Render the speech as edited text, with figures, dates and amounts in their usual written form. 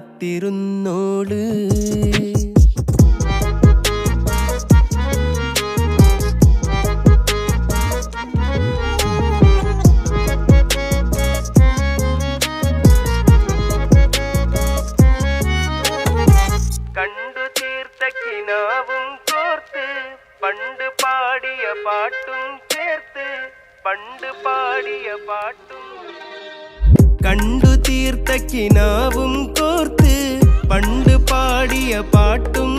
കാത്തിരുന്നോള്. കണ്ടു തീർത്ത കിനാവും കോർത്ത് പണ്ട് പാടിയ പാട്ടും ചേർത്ത് പണ്ട് പാടിയ പാട്ടും. കണ്ടു തീർത്ത കിനാവും കോർത്ത് പണ്ട് പാടിയ പാട്ടും